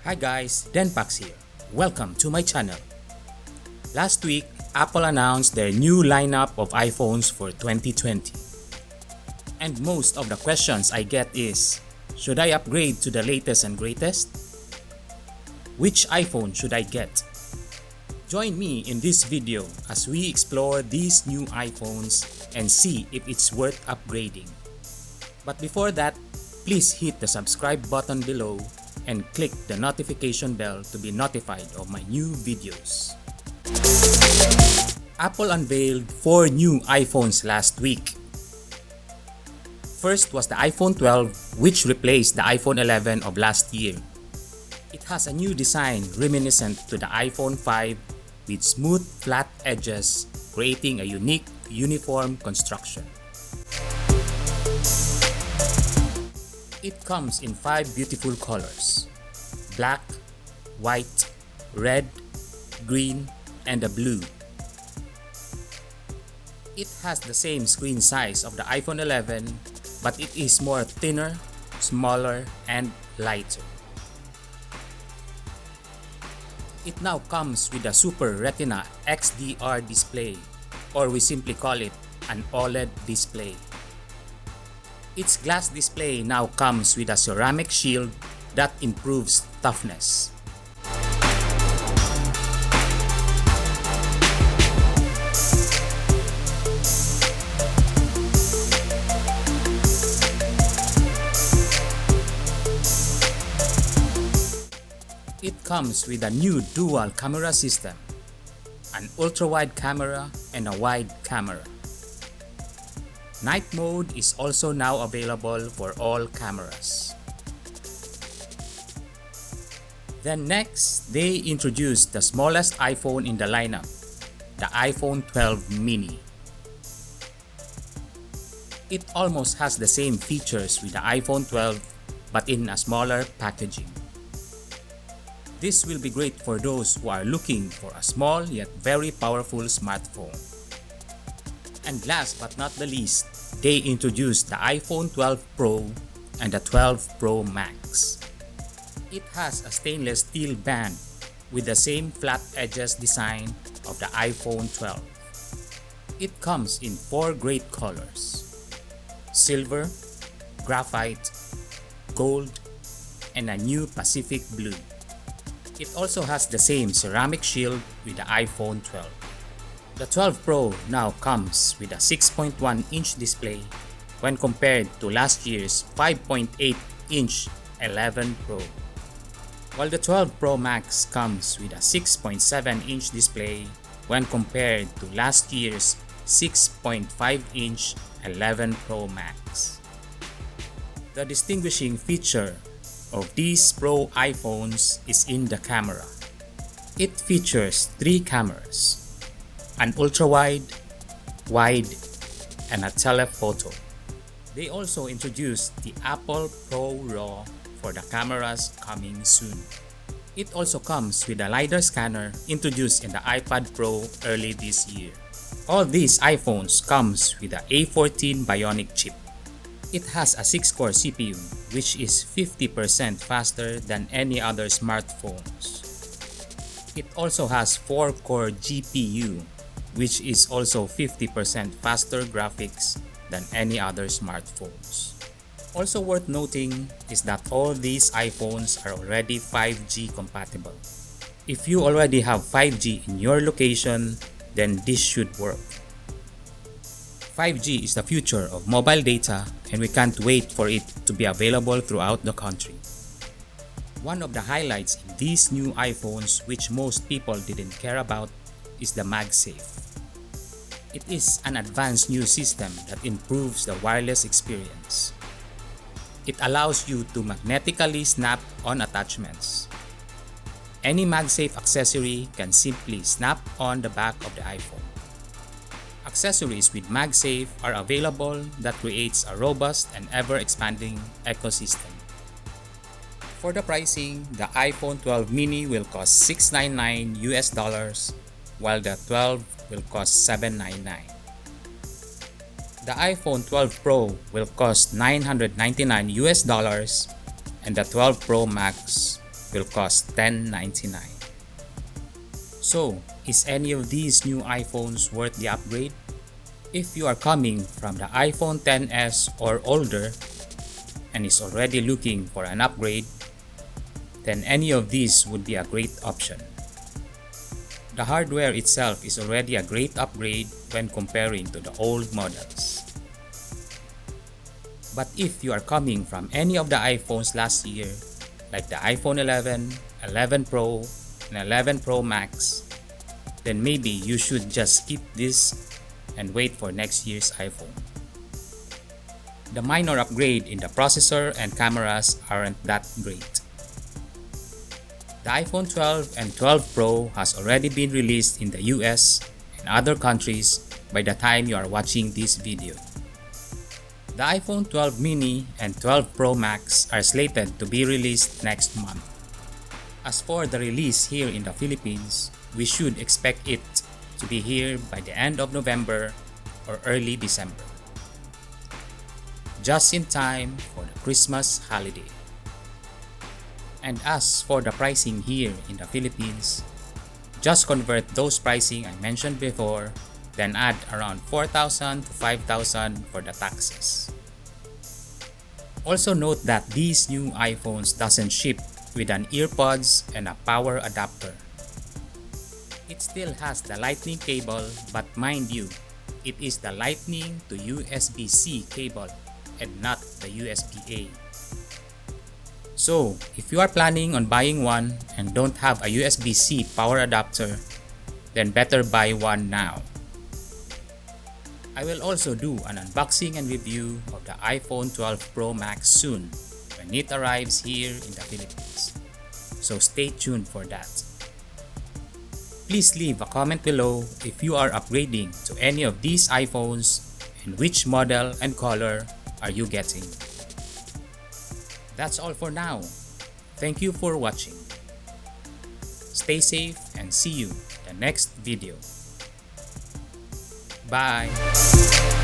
Hi guys, denpacs here. Welcome to my channel. Last week, Apple announced their new lineup of iPhones for 2020. And most of the questions I get is, should I upgrade to the latest and greatest? Which iPhone should I get? Join me in this video as we explore these new iPhones and see if it's worth upgrading. But before that, please hit the subscribe button below and click the notification bell to be notified of my new videos. Apple unveiled 4 new iPhones last week. First was the iPhone 12, which replaced the iPhone 11 of last year. It has a new design reminiscent to the iPhone 5 with smooth flat edges, creating a unique uniform construction. It comes in 5 beautiful colors: black, white, red, green, and a blue. It has the same screen size of the iPhone 11, but it is more thinner, smaller, and lighter. It now comes with a Super Retina XDR display, or we simply call it an OLED display. Its glass display now comes with a ceramic shield that improves toughness. It comes with a new dual camera system, an ultra-wide camera and a wide camera. Night mode is also now available for all cameras. Then next, they introduced the smallest iPhone in the lineup, the iPhone 12 mini. It almost has the same features with the iPhone 12 but in a smaller packaging. This will be great for those who are looking for a small yet very powerful smartphone. And last but not the least, they introduced the iPhone 12 Pro and the 12 Pro Max. It has a stainless steel band with the same flat edges design of the iPhone 12. It comes in 4 great colors: silver, graphite, gold, and a new Pacific blue. It also has the same ceramic shield with the iPhone 12. The 12 Pro now comes with a 6.1-inch display when compared to last year's 5.8-inch 11 Pro. While the 12 Pro Max comes with a 6.7-inch display when compared to last year's 6.5-inch 11 Pro Max. The distinguishing feature of these Pro iPhones is in the camera. It features 3 cameras: an ultra-wide, wide, and a telephoto. They also introduced the Apple Pro RAW for the cameras coming soon. It also comes with a LiDAR scanner introduced in the iPad Pro early this year. All these iPhones comes with the A14 bionic chip. It has a 6-core CPU, which is 50% faster than any other smartphones. It also has 4-core GPU, which is also 50% faster graphics than any other smartphones. Also worth noting is that all these iPhones are already 5G compatible. If you already have 5G in your location, then this should work. 5G is the future of mobile data, and we can't wait for it to be available throughout the country. One of the highlights in these new iPhones, which most people didn't care about, is the MagSafe. It is an advanced new system that improves the wireless experience. It allows you to magnetically snap on attachments. Any MagSafe accessory can simply snap on the back of the iPhone. Accessories with MagSafe are available that creates a robust and ever-expanding ecosystem. For the pricing, the iPhone 12 mini will cost $699 US, while the 12 will cost $799. The iPhone 12 Pro will cost $999 US, and the 12 Pro Max will cost $10.99. So, is any of these new iPhones worth the upgrade? If you are coming from the iPhone XS or older and is already looking for an upgrade, then any of these would be a great option. The hardware itself is already a great upgrade when comparing to the old models. But if you are coming from any of the iPhones last year, like the iPhone 11, 11 Pro, and 11 Pro Max, then maybe you should just skip this and wait for next year's iPhone. The minor upgrade in the processor and cameras aren't that great. The iPhone 12 and 12 Pro has already been released in the US and other countries by the time you are watching this video. The iPhone 12 mini and 12 Pro Max are slated to be released next month. As for the release here in the Philippines, we should expect it to be here by the end of November or early December, just in time for the Christmas holiday. And as for the pricing here in the Philippines, just convert those pricing I mentioned before, then add around 4,000 to 5,000 for the taxes. Also note that these new iPhones doesn't ship with an earpods and a power adapter. It still has the lightning cable, but mind you, it is the lightning to USB-C cable and not the USB-A. So, if you are planning on buying one and don't have a USB-C power adapter, then better buy one now. I will also do an unboxing and review of the iPhone 12 Pro Max soon when it arrives here in the Philippines. So stay tuned for that. Please leave a comment below if you are upgrading to any of these iPhones and which model and color are you getting. That's all for now. Thank you for watching. Stay safe and see you in the next video. Bye!